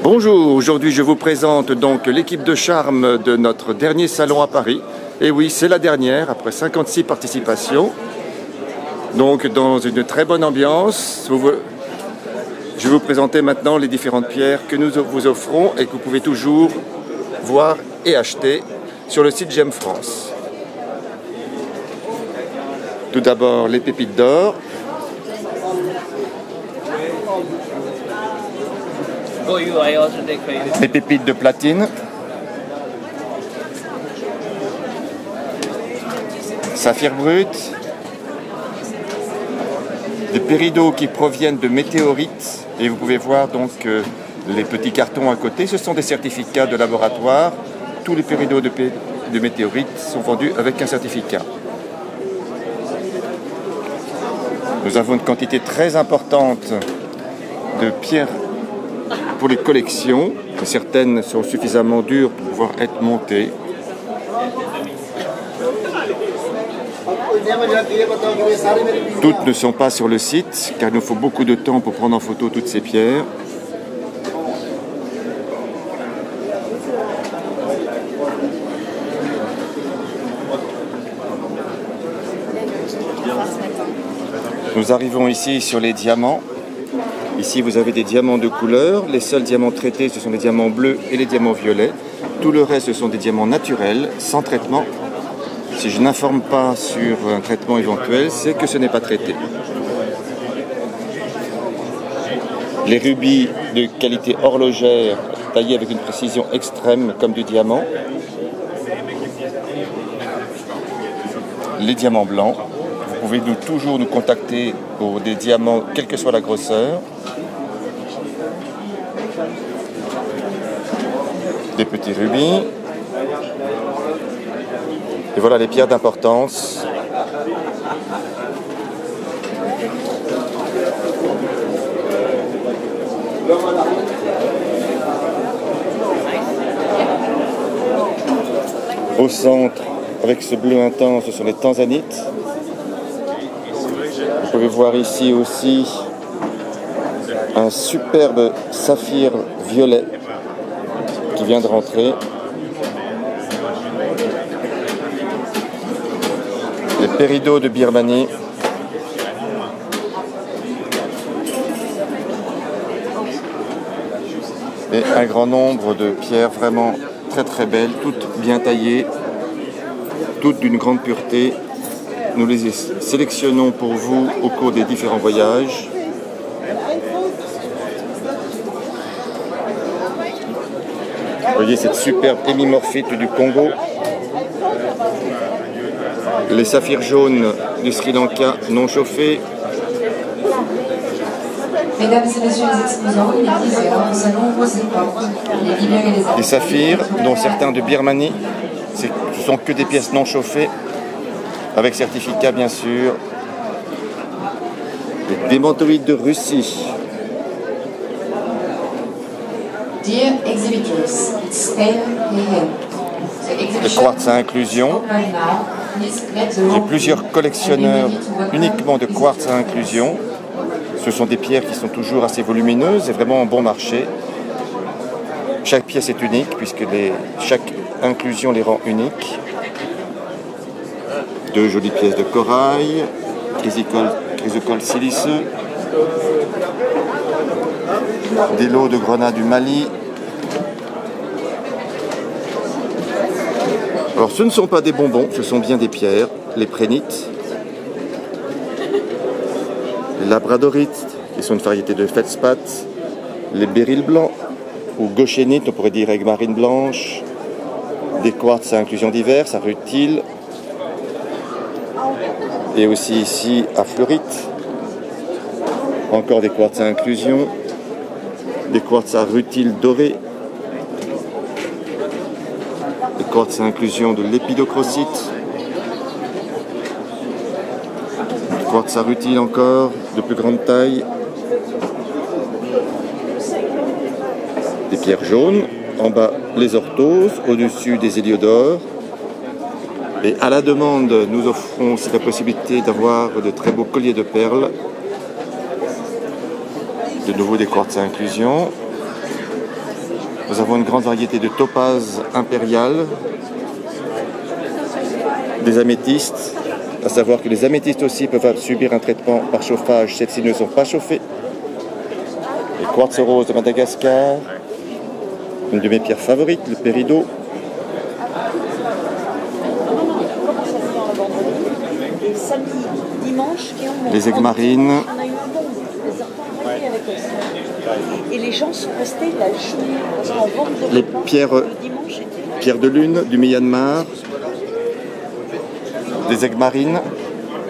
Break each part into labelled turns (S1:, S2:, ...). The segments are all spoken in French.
S1: Bonjour, aujourd'hui je vous présente donc l'équipe de charme de notre dernier salon à Paris. Et oui, c'est la dernière, après 56 participations. Donc dans une très bonne ambiance, je vais vous présenter maintenant les différentes pierres que nous vous offrons et que vous pouvez toujours voir et acheter sur le site Gem France. Tout d'abord les pépites d'or. Les pépites de platine. Saphir brut. Des péridots qui proviennent de météorites. Et vous pouvez voir donc les petits cartons à côté. Ce sont des certificats de laboratoire. Tous les péridots de météorites sont vendus avec un certificat. Nous avons une quantité très importante de pierres pour les collections. Certaines sont suffisamment dures pour pouvoir être montées. Toutes ne sont pas sur le site car il nous faut beaucoup de temps pour prendre en photo toutes ces pierres. Nous arrivons ici sur les diamants. Ici, vous avez des diamants de couleur. Les seuls diamants traités, ce sont les diamants bleus et les diamants violets. Tout le reste, ce sont des diamants naturels, sans traitement. Si je n'informe pas sur un traitement éventuel, c'est que ce n'est pas traité. Les rubis de qualité horlogère, taillés avec une précision extrême, comme du diamant. Les diamants blancs. Vous pouvez toujours nous contacter pour des diamants, quelle que soit la grosseur. Des petits rubis. Et voilà les pierres d'importance. Au centre, avec ce bleu intense, ce sont les tanzanites. Vous pouvez voir ici aussi un superbe saphir violet qui vient de rentrer. Les péridots de Birmanie. Et un grand nombre de pierres vraiment très très belles, toutes bien taillées, toutes d'une grande pureté. Nous les sélectionnons pour vous au cours des différents voyages. Vous voyez cette superbe hémimorphite du Congo. Les saphirs jaunes du Sri Lanka non chauffés.
S2: Mesdames et messieurs les exposants, il est 10 heures, nous allons ouvrir les portes, les libérer les
S1: Des saphirs, dont certains de Birmanie. Ce ne sont que des pièces non chauffées. Avec certificat bien sûr. Les démantoïdes de Russie.
S2: Dear exhibitors, it's 10 a.m.
S1: Le quartz à inclusion. J'ai plusieurs collectionneurs uniquement de quartz à inclusion. Ce sont des pierres qui sont toujours assez volumineuses et vraiment en bon marché. Chaque pièce est unique puisque chaque inclusion les rend uniques. Deux jolies pièces de corail, chrysocole siliceux, des lots de grenats du Mali. Alors ce ne sont pas des bonbons, ce sont bien des pierres, les prénites, les labradorites, qui sont une variété de feldspath, les béryls blancs, ou gauchénites, on pourrait dire avec marine blanche, des quartz à inclusion diverses, à rutile, et aussi ici à fluorite, encore des quartz à inclusion, des quartz à rutile doré, des quartz à inclusion de l'épidocrocite, des quartz à rutile encore, de plus grande taille, des pierres jaunes, en bas les orthoses, au-dessus des héliodores. Et à la demande, nous offrons aussi la possibilité d'avoir de très beaux colliers de perles. De nouveau des quartz à inclusion. Nous avons une grande variété de topazes impériales, des améthystes, à savoir que les améthystes aussi peuvent subir un traitement par chauffage, celles-ci ne sont pas chauffées. Les quartz roses de Madagascar, une de mes pierres favorites, le péridot.
S3: Samedi, dimanche,
S1: Les aigues marines.
S3: on a eu un bon avec ça. Et les gens sont restés la journée en vente de
S1: Les
S3: repas.
S1: pierres,
S3: Le dimanche était
S1: pierres de lune du Myanmar. Des aigues marines,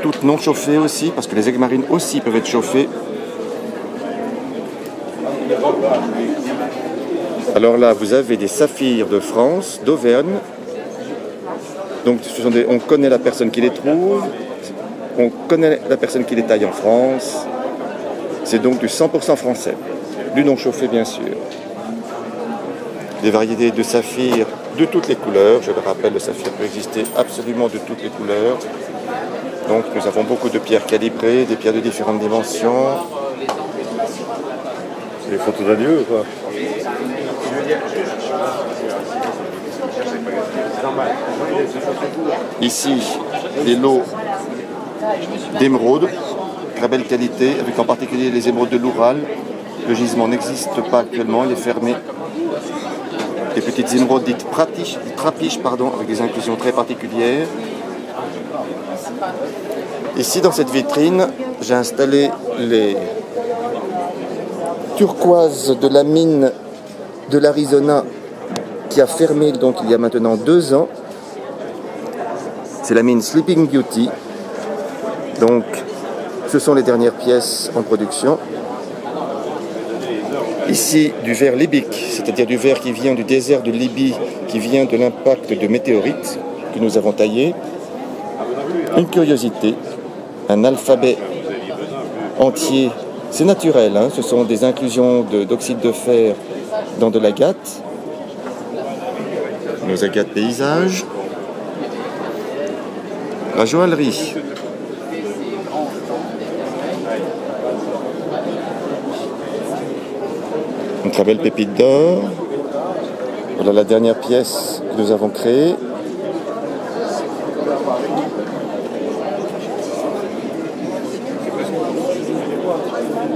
S1: toutes non chauffées aussi, parce que les aigues marines aussi peuvent être chauffées. Alors là, vous avez des saphirs de France, d'Auvergne. Donc on connaît la personne qui les trouve, on connaît la personne qui les taille en France. C'est donc du 100% français, du non chauffé bien sûr. Des variétés de saphirs de toutes les couleurs. Je le rappelle, le saphir peut exister absolument de toutes les couleurs. Donc nous avons beaucoup de pierres calibrées, des pierres de différentes dimensions.
S4: C'est les photos d'adieu quoi.
S1: Ici, des lots d'émeraudes, très belle qualité, avec en particulier les émeraudes de l'Oural. Le gisement n'existe pas actuellement, il est fermé. Des petites émeraudes dites trapiches, avec des inclusions très particulières. Ici, dans cette vitrine, j'ai installé les turquoises de la mine de l'Arizona qui a fermé donc il y a maintenant 2 ans. C'est la mine Sleeping Beauty. Donc, ce sont les dernières pièces en production. Ici, du verre libyque, c'est-à-dire du verre qui vient du désert de Libye, qui vient de l'impact de météorites que nous avons taillé. Une curiosité, un alphabet entier. C'est naturel, hein, ce sont des inclusions d'oxyde de fer dans de l'agate. Nos agates paysages. La joaillerie. Une très belle pépite d'or. Voilà la dernière pièce que nous avons créée.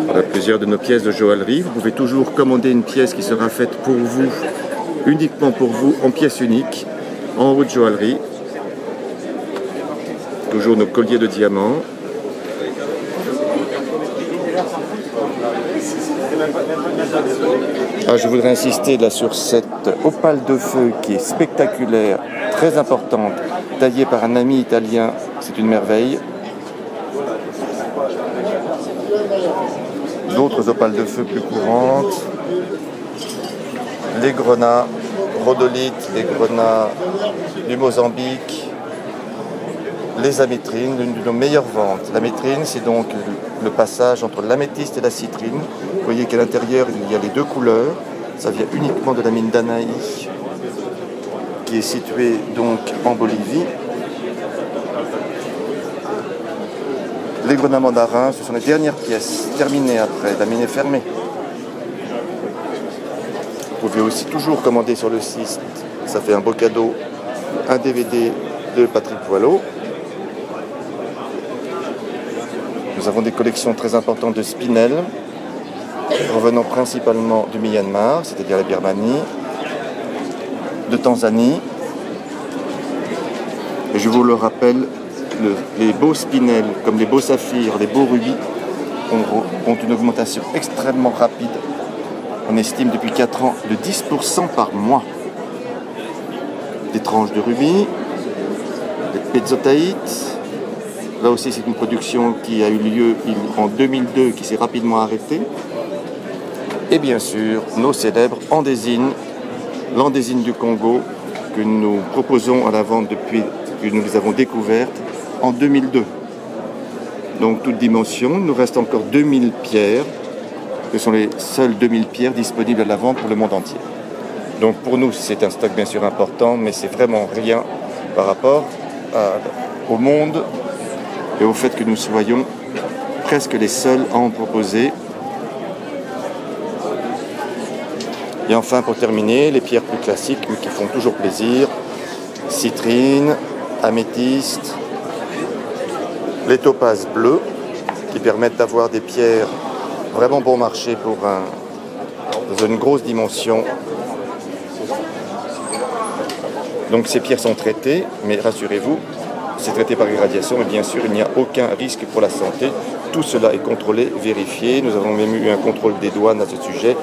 S1: Voilà plusieurs de nos pièces de joaillerie. Vous pouvez toujours commander une pièce qui sera faite pour vous, uniquement pour vous, en pièce unique, en haute joaillerie. Toujours nos colliers de diamants. Je voudrais insister là sur cette opale de feu qui est spectaculaire, très importante, taillée par un ami italien. C'est une merveille. D'autres opales de feu plus courantes. Les grenats, rhodolites, les grenats du Mozambique. Les amétrines, l'une de nos meilleures ventes. L'amétrine, c'est donc le passage entre l'améthyste et la citrine. Vous voyez qu'à l'intérieur, il y a les 2 couleurs. Ça vient uniquement de la mine d'Anaï, qui est située donc en Bolivie. Les grenats mandarins, ce sont les dernières pièces terminées après. La mine est fermée. Vous pouvez aussi toujours commander sur le site. Ça fait un beau cadeau. Un DVD de Patrick Poilot. Nous avons des collections très importantes de spinels, revenant principalement du Myanmar, c'est-à-dire la Birmanie, de Tanzanie. Et je vous le rappelle, les beaux spinels, comme les beaux saphirs, les beaux rubis, ont une augmentation extrêmement rapide. On estime depuis 4 ans de 10% par mois. Des tranches de rubis, des pezzotaïtes. Là aussi, c'est une production qui a eu lieu en 2002, qui s'est rapidement arrêtée. Et bien sûr, nos célèbres andésines, l'andésine du Congo, que nous proposons à la vente depuis que nous les avons découvertes en 2002. Donc, toute dimension, il nous reste encore 2000 pierres. Ce sont les seules 2000 pierres disponibles à la vente pour le monde entier. Donc, pour nous, c'est un stock bien sûr important, mais c'est vraiment rien par rapport au monde et au fait que nous soyons presque les seuls à en proposer. Et enfin, pour terminer, les pierres plus classiques, mais qui font toujours plaisir, citrine, améthyste, les topazes bleus, qui permettent d'avoir des pierres vraiment bon marché dans une grosse dimension. Donc ces pierres sont traitées, mais rassurez-vous, c'est traité par irradiation et bien sûr il n'y a aucun risque pour la santé. Tout cela est contrôlé, vérifié. Nous avons même eu un contrôle des douanes à ce sujet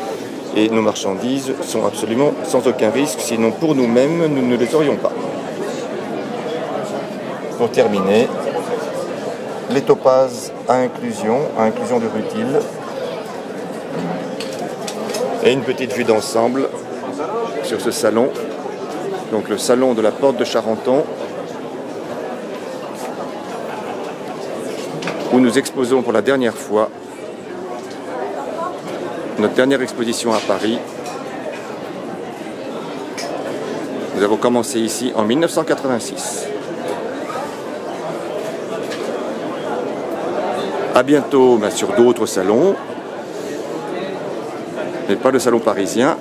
S1: et nos marchandises sont absolument sans aucun risque, sinon pour nous-mêmes, nous ne les aurions pas. Pour terminer, les topazes à inclusion de rutile et une petite vue d'ensemble sur ce salon. Donc le salon de la Porte de Charenton, où nous exposons pour la dernière fois notre dernière exposition à Paris. Nous avons commencé ici en 1986. À bientôt sur d'autres salons, mais pas le salon parisien,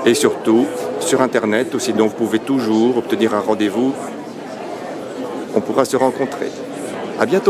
S1: et surtout sur Internet, ou sinon vous pouvez toujours obtenir un rendez-vous, on pourra se rencontrer. À bientôt.